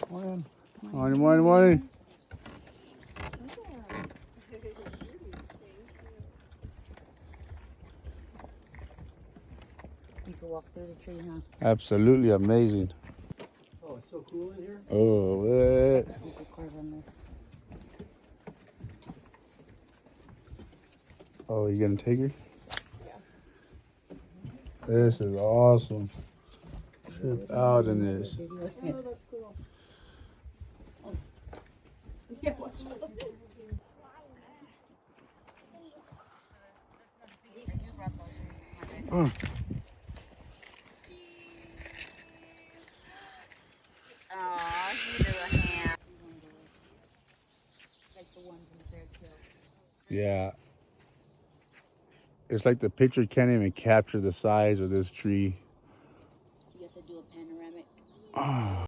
Morning. Morning, morning, morning. You can walk through the tree, huh? Absolutely amazing. Oh, it's so cool in here. Oh, what? You could carve on this. Oh, you gonna take her? This is awesome. Trip out in this. Oh, that's cool. Oh. Yeah, watch out. Oh, Aw, you little hand. Like the ones in the fairy tale. yeah. It's like the picture can't even capture the size of this tree. You have to do a panoramic. Oh.